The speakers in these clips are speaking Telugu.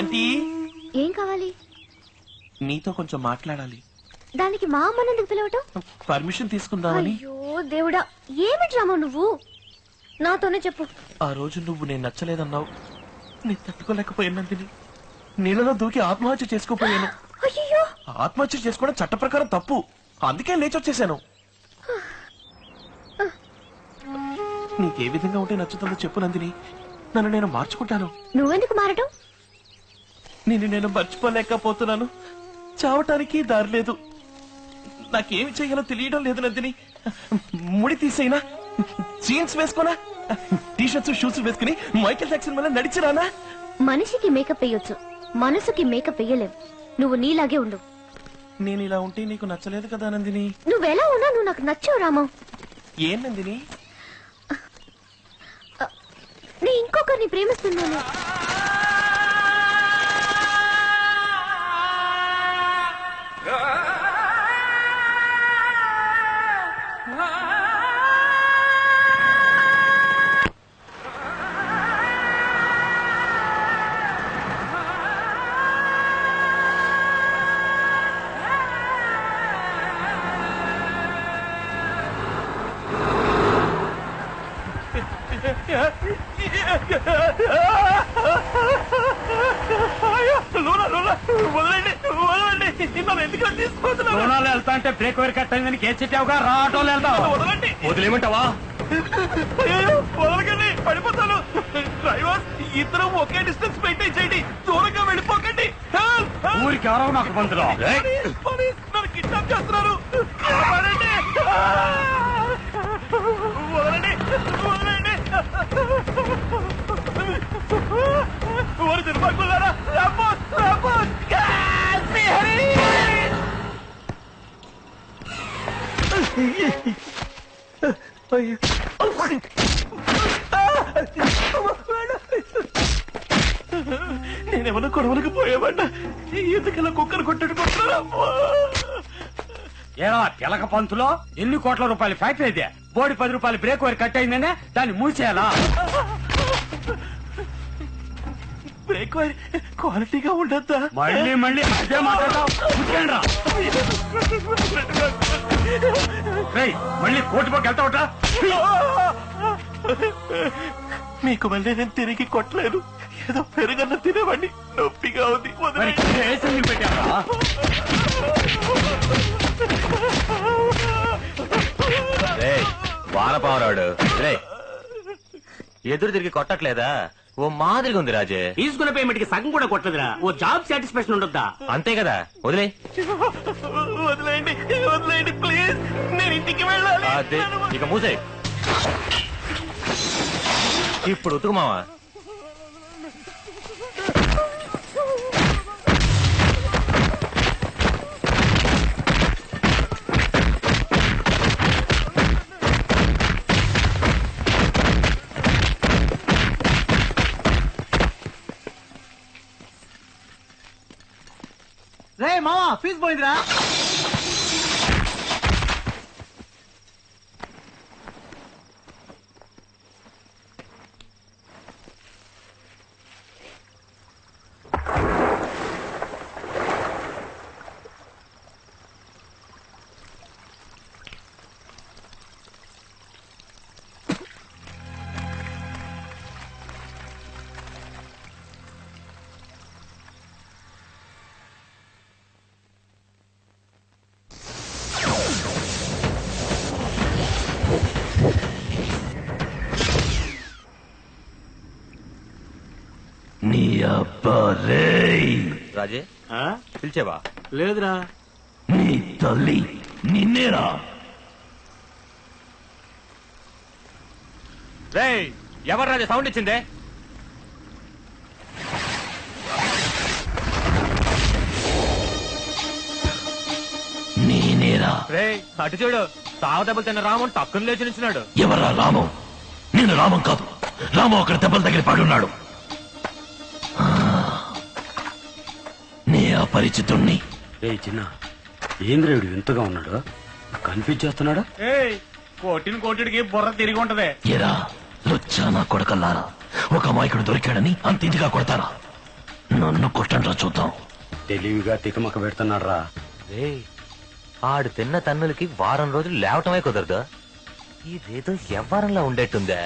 ఆంటీ ఏం కావాలి? నీతో కొంచెం మాట్లాడాలి. దానికి మా అమ్మని ఎందుకు పిలవటం? పర్మిషన్ తీసుకుందామని. అయ్యో దేవుడా, ఏమి డ్రామా నువ్వు? నాతోనే చెప్పు. ఆ రోజు నువ్వు నేను నచ్చలేదన్నావు. నేను తట్టుకోలేకపోయానంటిని. నీళ్ళలో దూకి ఆత్మహత్య చేసుకోపోయాను. అయ్యో, ఆత్మహత్య చేసుకోవడం చట్ట ప్రకారం తప్పు. అందుకే లేచొచ్చేసాను. నీకే విధంగా ఉంటే నచ్చుతుందో చెప్పు నందిని. నన్ను నేను మార్చుకుంటాను. నువ్వెందుకు మారటం? నేను మర్చిపోలేకపోతున్నాను. చావటానికి దారి లేదు. నాకేమి చేయాలో తెలియడం లేదు నందిని. ముడి తీసేనా? జీన్స్ వేసుకోనా? టీషర్ట్స్ షూస్ వేసుకుని మైకేల్ జాక్సన్ వల్ల నడిచిరానా? మనిషికి మేకప్ వేయొచ్చు, మనసుకి మేకప్ వేయలేవు. నువ్వు నీలాగే ఉండు. నేను ఇలా ఉంటే నీకు నచ్చలేదు కదా నందిని. నువ్వెలా ఉన్నా నువ్వు నాకు నచ్చావు రామా. ఏం నందిని? నీ ఇంకొకరిని ప్రేమిస్తున్నాను. లోనాలు వెళ్తా అంటే బ్రేక్ వైర్ కట్ అయిందని కేసు చెప్పావుగా, రా ఆటోలో వెళ్తావు. వదిలేమంటావా? వదలకండి, పడిపోతాను. డ్రైవర్, ఇద్దరం ఒకే డిస్టెన్స్ మెయింటైన్ చేయండి. దూరంగా వెళ్ళిపోకండి. ఊరికి ఎవరో నాకు పంతులు నన్ను కిడ్నాప్ చేస్తున్నారు. వదలండి, వదలండి. ఊరు దుర్మార్గులారా, రాపోత్, రాపోత్. శ్రీహరి! నేనేమన్నా గొడవలకు పోయామన్నా? ఎందుకలా కుక్కను కొట్టుకుంటున్నారా? ఏరా తెలక పంతులో, ఎన్ని కోట్ల రూపాయల ఫ్యాక్టరీ అయితే బోడి 10 రూపాయలు బ్రేక్ వైర్ కట్ అయిందనే దాన్ని మూసేయాలా? బ్రేక్ వైర్ క్వాలిటీగా ఉండద్దా? మళ్ళీ మళ్ళీ అదే మాట్లాడతావు. మళ్ళీ కోర్టు పక్క వెళ్తావట. మీకు మళ్ళీ నేను తిరిగి కొట్టలేదు. ఏదో పెరుగన్న తినేవాడిని. నొప్పిగా ఉంది. పెట్టావా? వానపావరాడు ఎదురు తిరిగి కొట్టట్లేదా? ఓ మాదిరిగా ఉంది రాజే. తీసుకున్న పేమెంట్ కి సగం కూడా కొట్టదురా. ఓ జాబ్ సాటిస్ఫాక్షన్ ఉండొద్దా? అంతే కదా, వదిలే. వదిలేయండి, వదిలేయండి ప్లీజ్. నేను ఇంటికి వెళ్ళాలి. ఇక మూసే. ఇప్పుడు ఉతుకు మావా. రే మావా, ఫీజు పోయిందిరా. నీ అబ్బా రే. రాజే పిలిచేవా? లేదురా. నీ తల్లి నిన్నేరా. రే ఎవరు రాజా సౌండ్ ఇచ్చిందే? నేనేరా. రే అటు చూడు, సావ దెబ్బలు తిన్న రామం టక్కున లేచి నిల్చున్నాడు. ఎవరా రామం? నేను రామం కాదు. రామం అక్కడ దెబ్బల దగ్గర పడున్నాడు. నే అపరిచితుణ్ణి. చిన్న ఏంద్రేవుడు వింతగా ఉన్నాడు, కన్ఫ్యూజ్ చేస్తున్నాడా? కోటిని కోటిడికి బుర్ర తిరిగి ఉంటది. ఎరా లుచ్చా నా కొడకల్లారా, ఒక అమాయకుడు దొరికాడని అంత ఇదిగా కొడతారా? నన్ను కొట్టండ్రా చూద్దాం. తెలివిగా తికమక పెడుతున్నాడు రా. ఆడు తిన్న తన్నులకి వారం రోజులు లేవటమే కుదరదు. ఇదేదో ఎవ్వరంలా ఉండేట్టుందే.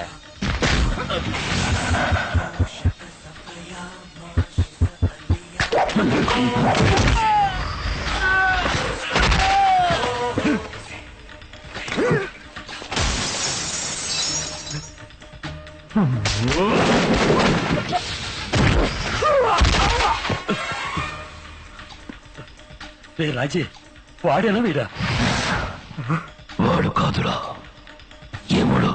రాజీ, వాడేనా వీడా? వాడు కాదురా, ఏముడు.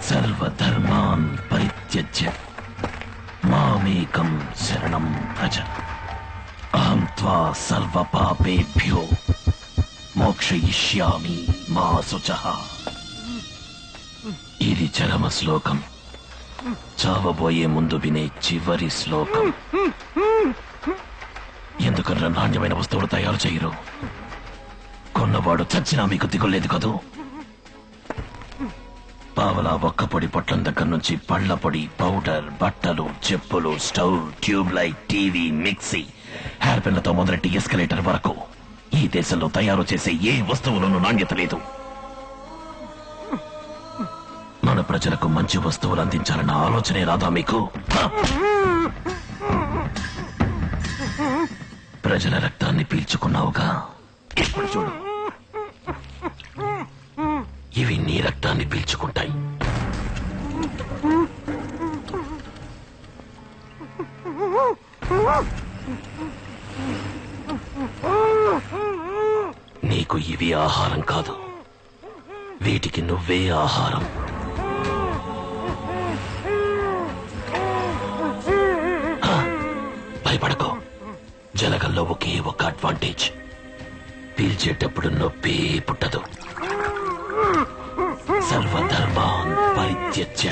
సర్వధర్మాన్ పరిత్యజ్య మామేకం శరణం వ్రజ అహం త్వా సర్వ పాపేభ్యో మోక్షయిష్యామి మా శుచః. ఇది చరమ శ్లోకం, చావబోయే ముందు వినే చివరి శ్లోకం. ఎందుకన్నా నాణ్యమైన వస్తువులు తయారు చేయరు? కొన్నవాడు చచ్చినా మీకు దిగులేదు కదూ. పావలా ఒక్క పొడి పొట్లం దగ్గర నుంచి పళ్ల పొడి, పౌడర్, బట్టలు, చెప్పులు, stove, tube light, TV, mixie, hair పెన్లతో మొదలెట్టి ఎస్కలేటర్ వరకు ఈ దేశంలో తయారు చేసే ఏ వస్తువులోనూ నాణ్యత లేదు. మన ప్రజలకు మంచి వస్తువులు అందించాలన్న ఆలోచనే రాదా మీకు? ప్రజల రక్తాన్ని పీల్చుకున్నావుగా, ఇప్పుడు చూడు, ఇవి నీ రక్తాన్ని పీల్చుకుంటాయి. నీ నీకు ఇవి ఆహారం కాదు, వీటికి నువ్వే ఆహారం. భయపడకో, జలగల్లో ఒకే ఒక అడ్వాంటేజ్, పీల్చేటప్పుడు నొప్పి పుట్టదు. సర్వధర్మాన్ పరిత్యజ్య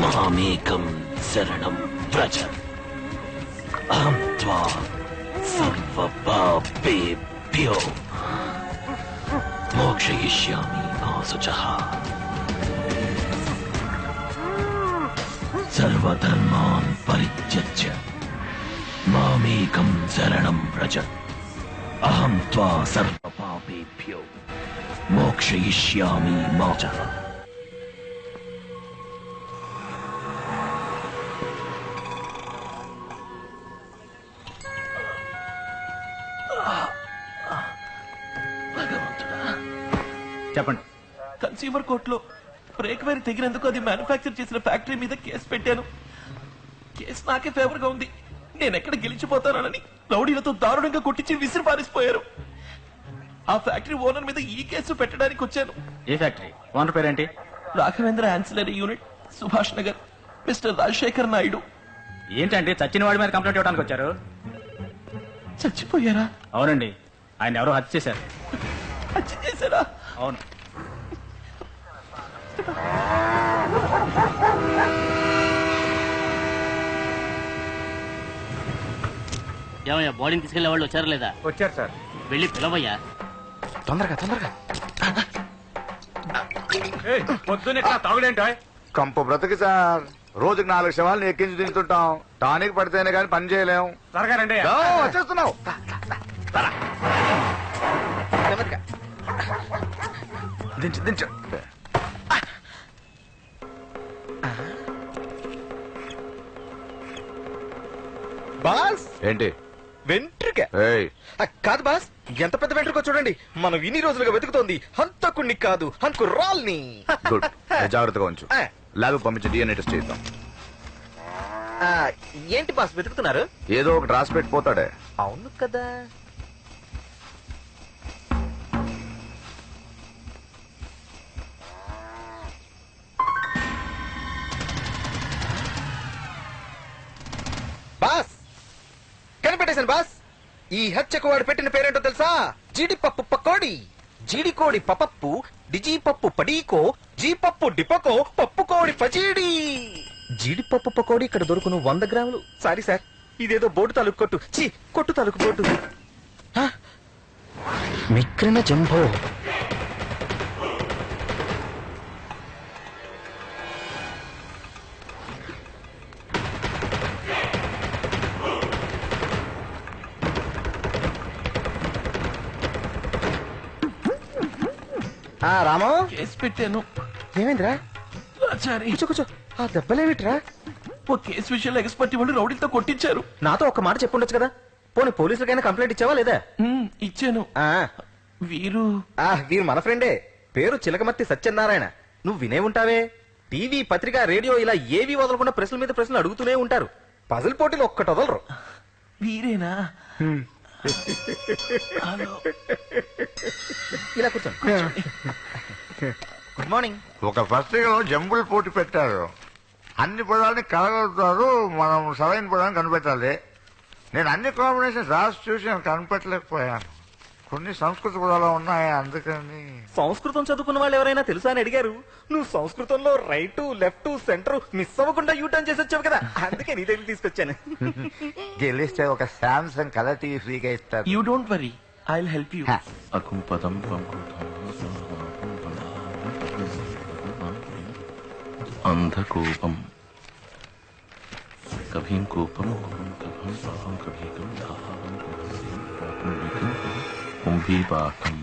మామేకం శరణం వ్రజ, అహం త్వా సర్వపాపేభ్యో మోక్షయిష్యామి మా శుచః. సర్వధర్మాన్ పరిత్యజ్య మామేకం శరణం వ్రజ, అహం త్వా సర్వపాపేభ్యో మోక్షయిష్యామి మా శుచః. చెప్పండి. కన్స్యూమర్ కోర్టులో బ్రేక్ వైర్ తెగినందుకు అది మ్యానుఫ్యాక్చర్ చేసిన ఫ్యాక్టరీ మీద కేసు పెట్టాను. కేసు నాకే ఫేవర్ గా ఉంది. నేను ఎక్కడ గెలిచిపోతానని రౌడీలతో దారుణంగా కొట్టించి విసిరి పారేసిపోయారు. ఆ ఫ్యాక్టరీ ఓనర్ మీద ఈ కేసు పెట్టడానికి వచ్చాను. ఏ ఫ్యాక్టరీ ఓనర్ పేరేంటి? Raghavendra ancillary unit, Subhash Nagar, mister Rajasekhar Naidu. ఏంటంటే చచ్చిన వాడి మీద కంప్లైంట్ ఇవ్వడానికి వచ్చారు? చచ్చిపోయారా? అవునండి, ఆయన ఎవరో హత్య చేశారు. హత్య చేశారా? అవును. ఏమయ్యా, బాడీని తీసుకెళ్లే వాళ్ళు వచ్చారా లేదా? వచ్చారు సార్. వెళ్ళి పిలవయ్యా. తొందరగా. పొద్దున్న తాగుడేంటో కంపు బ్రతుకు సార్. రోజుకి 4 శవాలను ఎక్కించి తింటుంటాం. టానిక్ పడితేనే కానీ పని చేయలేం. త్వరగా రండి. దో, వచ్చేస్తున్నావు. దించు దించు. బాస్, ఏంటి? వెంట్రుక ఏయ్, కాదు బాస్, ఎంత పెద్ద వెంట్రుక చూడండి. మనం ఇన్ని రోజులుగా వెతుకుతోంది హంతకుణ్ణి కాదు, హంతకు రాల్ని. గుడ్. జాగ్రత్తగా ఉంచు. ఆ, ల్యాబ్ పంపించి డిఎన్ఏ టెస్ట్ చేద్దాం. ఆ, ఏంటి బాస్ వెతుకుతున్నారు? ఏదో ఒకటి రాసి పెట్టిపోతాడే. అవును కదా. బాస్, కనిపెట్టేశాను బాస్. ఈ హత్యకు వాడు పెట్టిన పేరేంటో తెలుసా? జీడిపప్పు పకోడి. జీడికోడి పపప్పు, డిజీపప్పు పడీకో, జీపప్పు డిపకో, పప్పు కోడి పచీడి. జీడిపప్పు పకోడి ఇక్కడ దొరుకును 100 గ్రాములు. సారీ సార్, ఇదేదో బోటు తాలూకు కొట్టు. ఛీ, కొట్టు తాలూకు బోటు. మిక్రిన జంబో. రామో, కేసు పెట్టాను. ఏమైందిరా? ఆచారి, కూర్చో కూర్చో. ఆ దెబ్బలేమిట్రా? ఓ కేసు విషయంలో ఎక్స్పర్ట్ వాళ్ళు రౌడీలతో కొట్టించారు. నాతో ఒక మాట చెప్పుండొచ్చు కదా. పోనీ పోలీసులకైనా కంప్లైంట్ ఇచ్చావా లేదా? ఇచ్చాను. ఆ, వీరు వీరు మన ఫ్రెండే. పేరు చిలకమర్తి సత్యనారాయణ. నువ్వు వినే ఉంటావే. టీవీ, పత్రిక, రేడియో ఇలా ఏవి వదలకుండా ప్రశ్నల మీద ప్రశ్నలు అడుగుతూనే ఉంటారు. పజిల్ పోటీలు ఒక్కటి వదలరు. వీరేనా? హలో. ఇలా కూర్చోండి. Good morning. ఒక పత్రికలో జంబుల్ పోటీ పెట్టారు. అన్ని పదాలని కలగలుగుతారు. మనం సరైన పదాన్ని కనిపెట్టాలి. నేను అన్ని కాంబినేషన్స్ రాసి చూసి నేను కనిపెట్టలేకపోయాను. కొన్ని సంస్కృత పదాలు ఉన్నాయి, అందుకని. సంస్కృతం చదువుకున్న వాళ్ళు ఎవరైనా తెలుసా అని అడిగారు. నువ్వు సంస్కృతంలో రైట్, లెఫ్ట్, సెంటర్ మిస్ అవ్వకుండా యూటర్న్ చేసి వచ్చావు కదా, అందుకే నీ దగ్గర తీసుకొచ్చాను. గెలిస్తే ఒక శాంసంగ్ కలర్ టీవీ ఫ్రీగా ఇస్తారు. You don't worry, I will help you. అకుంపదం అంధకూపం కభీం కూపం కభీకం కుంభీపాకం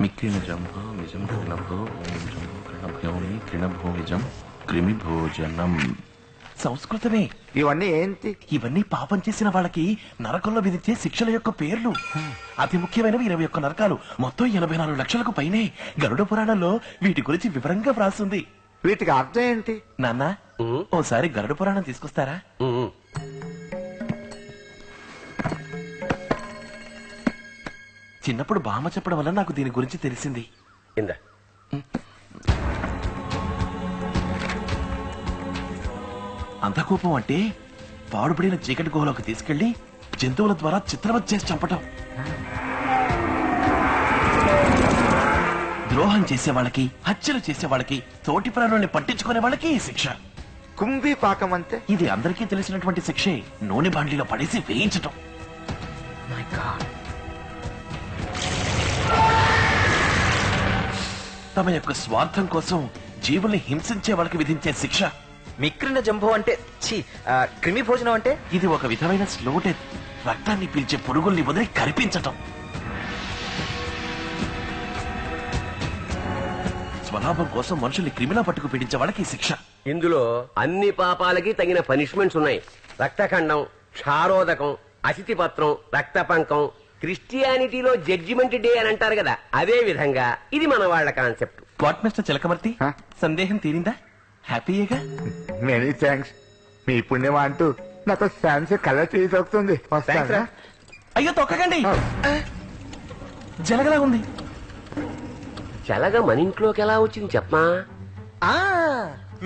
మిక్కిన జంభో విజం కృణభో ఓం జంభో కృణభ్యోమి కృణభో విజం క్రిమిభోజనం. సంస్కృతమే. ఇవన్నీ ఏంటి? ఇవన్నీ పాపం చేసిన వాళ్ళకి నరకంలో విధించే శిక్షల యొక్క పేర్లు. అతి ముఖ్యమైనవి 21 నరకాలు, మొత్తం 84 లక్షలకు పైనే. గరుడ పురాణంలో వీటి గురించి వివరంగా వ్రాస్తుంది. వీటికి అర్థం ఏంటి? నాన్న, ఓసారి గరుడ పురాణం తీసుకొస్తారా? చిన్నప్పుడు బామ్మ చెప్పడం వల్ల నాకు దీని గురించి తెలిసింది. ఇందా అంత కోపం అంటే పాడుపడిన చీకటి గుహలోకి తీసుకెళ్లి జంతువుల ద్వారా చిత్రవధ చేసి చంపటం. ద్రోహం చేసే వాళ్ళకి, హత్యలు చేసే వాళ్ళకి, తోటి ప్రాణుల్ని పట్టించుకునే వాళ్ళకి ఈ శిక్ష. కుంభీ పాకం అంతే. ఇది అందరికీ తెలిసినటువంటి శిక్షే. నూనె బాండ్లీలో పడేసి వేయించటం. తమ యొక్క స్వార్థం కోసం జీవుల్ని హింసించే వాళ్ళకి విధించే శిక్ష. మిక్రిన జంబో అంటే క్రిమి భోజనం అంటే ఇది ఒక విధమైన స్లో డెత్. రక్తాన్ని పీల్చే పురుగుల్ని వదిలి కరిపించటం. స్వలాభం కోసం మనుషుల్ని క్రిమిలా పట్టుకు పీడించే వాళ్ళకి ఈ శిక్ష. ఇందులో అన్ని పాపాలకి తగిన పనిష్మెంట్స్ ఉన్నాయి. రక్తఖండం, క్షారోదకం, అశితిపత్రం, రక్తపంకం. క్రిస్టియానిటీలో జడ్జిమెంట్ డే అని అంటారు కదా, అదే విధంగా ఇది మన వాళ్ళ కాన్సెప్ట్. వాట్ మిస్టర్ చిలకమర్తి, హ? సందేహం తీరిందా? హ్యాపీయేగా? Many thanks. మీ పుణ్యం అంటూ నాకు ఛాన్స్ కలర్ తీసొస్తుంది. వస్తాను. అయ్యో తొక్కకండి, జలగలా ఉంది. చల్లగా మన ఇంట్లోకి ఎలా వచ్చింది చెప్పమా? ఆ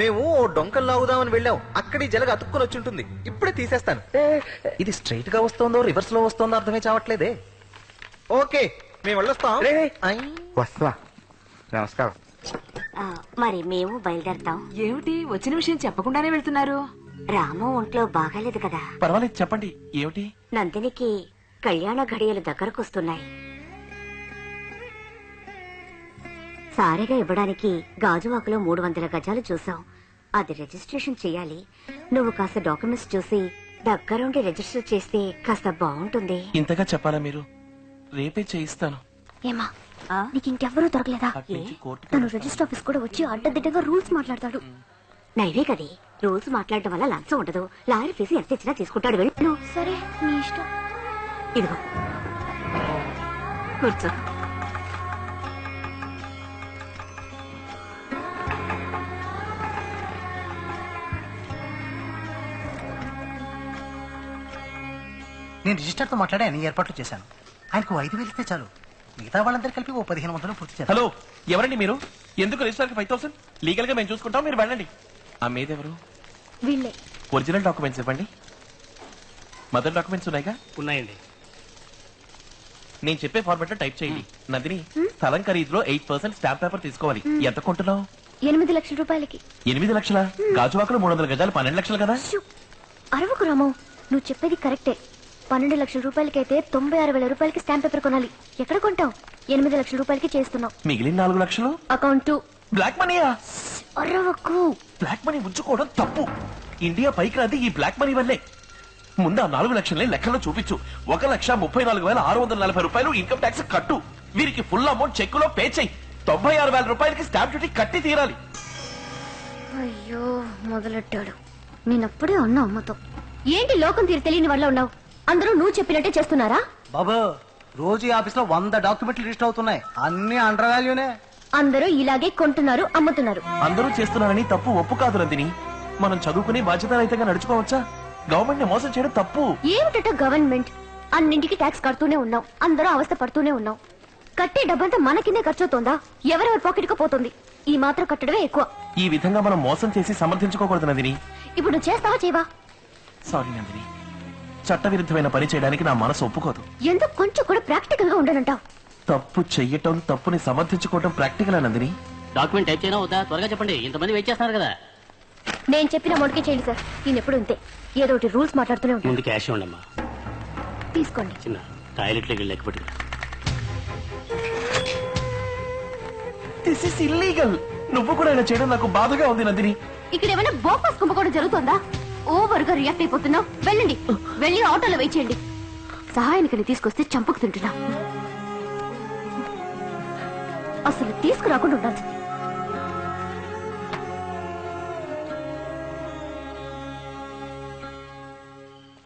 మేము ఓ డొంకలు లాగుదామని వెళ్ళాం. అక్కడి జలగ అతుక్కుని వచ్చి ఉంటుంది. ఇప్పుడే తీసేస్తాను. ఇది స్ట్రైట్ గా వస్తుందో రివర్స్ లో వస్తుందో అర్థమే చావట్లేదే. ఓకే మేము వెళ్ళొస్తాం. రే. ఐ. వస్తా. నమస్కారం. మరి మేము బయలుదేరతాం. ఏమిటి వచ్చిన విషయం చెప్పకుండానే వెళ్తున్నారు? రాము ఒంట్లో బాగాలేదు కదా. పర్వాలేదు, చెప్పండి. ఏమిటి? నందినికి కళ్యాణ ఘడియలు దగ్గరకొస్తున్నాయి. సారిగా ఇవ్వడానికి గాజువాకలో 300 గజాలు చూసాం. అది రిజిస్ట్రేషన్ చేయాలి. నువ్వు కాస్త డాక్యుమెంట్స్ చూసి దగ్గరుండి రిజిస్టర్ చేస్తే కాస్త బాగుంటుంది. ఇంతగా చెప్పాలా మీరు? రేపే చేయిస్తాను. ఏమా నీకు ఇంకెవ్వరూ దొరకలేదా? అట్నుంచి కోర్టుకి తను రిజిస్టర్ ఆఫీస్ కూడా వచ్చి అడ్డదిడ్డగా రూల్స్ మాట్లాడతాడు. నైవే కదే, రోజు మాట్లాడటం వల్ల లంచం ఉండదు. లారీ ఫీజు ఎంత ఇచ్చినా తీసుకుంటాడు. వెళ్ళు. సరే నీ ఇష్టం. ఇదిగో కూర్చో. నేను రిజిస్టర్తో మాట్లాడి అన్ని ఏర్పాట్లు చేశాను. ఆయనకు 5,000 ఇస్తే చాలు. మిగతా వాళ్ళందరూ కలిపి ఓ 1,500 పూర్తి చేస్తాను. హలో, ఎవరండి మీరు? ఎందుకు రిజిస్టర్ 5,000? లీగల్ గా మేము చూసుకుంటాం, మీరు వెళ్ళండి. ఆ మీదెవరు? వీళ్ళే. ఒరిజినల్ డాక్యుమెంట్స్ ఇవ్వండి. మదర్ డాక్యుమెంట్స్ ఉన్నాయిగా? ఉన్నాయండి. నేను చెప్పే ఫార్మాట్ లో టైప్ చేయండి. నందిని, స్థలం ఖరీదులో 8% స్టాంప్ పేపర్ తీసుకోవాలి. ఎంత కొంటున్నావు? 8 లక్షల రూపాయలకి. 8 లక్షల? గాజువాకలో 300 గజాలు 12 లక్షలు కదా? అరవకు రాము, నువ్వు చెప్పేది కరెక్టే. 12 లక్షల రూపాయలకైతే 96,000 రూపాయలకి స్టాంప్ పేపర్ కొనాలి. ఎక్కడ కొంటావు? 8 లక్షల రూపాయలకి చేస్తున్నావు. మిగిలిన 4 లక్షలు అకౌంట్. బ్లాక్ మనీయా? అరవకు. బ్లాక్ మనీ ఉంచుకోవడం తప్పు. ఇండియా పైకి రాది ఈ బ్లాక్ మనీ వల్లే. ముందు ఆ 4 లక్షల్ని లెక్కల్లో చూపించు. 1,34,640 రూపాయలు ఇన్కమ్ ట్యాక్స్ కట్టు. వీరికి ఫుల్ అమౌంట్ చెక్కులో పే చెయ్యి. 96,000 రూపాయలకి స్టాంప్ డ్యూటీ కట్టి తీరాలి. అయ్యో మొదలెట్టాడు. నేనప్పుడే అన్నా అమ్మతో, ఏంటి లోకం తీరు తెలియని వల్ల ఉన్నావు. అందరూ నువ్వు చెప్పినట్టే చేస్తున్నారా? బాబు రోజు ఈ ఆఫీస్ లో 100 డాక్యుమెంట్లు రిజిస్టర్ అవుతున్నాయి. అన్ని అండర్ వాల్యూనే. అందరూ ఇలాగే కొంటున్నారు, అమ్ముతున్నారు. అందరూ చేస్తున్నారని తప్పు ఒప్పు కాదు నందిని. మనం చదువుకుని బాధ్యతారహితంగా నడుచుకోవచ్చా? గవర్నమెంట్ ని మోసం చేయడం తప్పు. ఏమిటట గవర్నమెంట్? అన్నింటికి ట్యాక్స్ కడుతూనే ఉన్నాం. అందరూ అవస్థ పడుతూనే ఉన్నాం. కట్టే డబ్బంతా మన కిందే ఖర్చవుతోందా? ఎవరెవరి పాకెట్కు పోతుంది? ఈ మాత్రం కట్టడమే ఎక్కువ. ఈ విధంగా మనం మోసం చేసి సమర్థించుకోకూడదు నందిని. ఇప్పుడు నువ్వు చేస్తావా చేయవా? సారీ నందిని, చట్టవిరుద్ధమైన పని చేయడానికి నా మనసు ఒప్పుకోదు. ఎందుకు కొంచెం కూడా ప్రాక్టికల్ గా ఉండనంటావు? తప్పు చెయ్యటం, తప్పుని సమర్థించుకోవటం ప్రాక్టికల్ నందిని. డాక్యుమెంట్ టైప్ చేయనా వద్దా? త్వరగా చెప్పండి, ఇంతమంది వెయిట్ చేస్తున్నారు కదా. నేను చెప్పిన మొదటికే చేయండి సార్. నేను ఎప్పుడు ఇంతే, ఏదో ఒకటి రూల్స్ మాట్లాడుతూనే ఉంటాను. ముందు క్యాష్ ఉండమ్మా. తీసుకోండి. చిన్న టాయిలెట్లోకి వెళ్ళి లెక్క దిస్ ఇస్ ఇల్లీగల్. నువ్వు కూడా ఇలా చేయడం నాకు బాధగా ఉంది నందిని. ఇక్కడ ఏమైనా బోపాస్ కుంభకోణం జరుగుతోందా? ఓవర్ గా రియాక్ట్ అయిపోతున్నావు. వెళ్ళండి, వెళ్ళి ఆటోలో వెయిట్ చేయండి. సహాయానికి తీసుకొస్తే చంపకు తింటున్నా. అసలు తీసుకురాకుండా ఉండాల్సింది.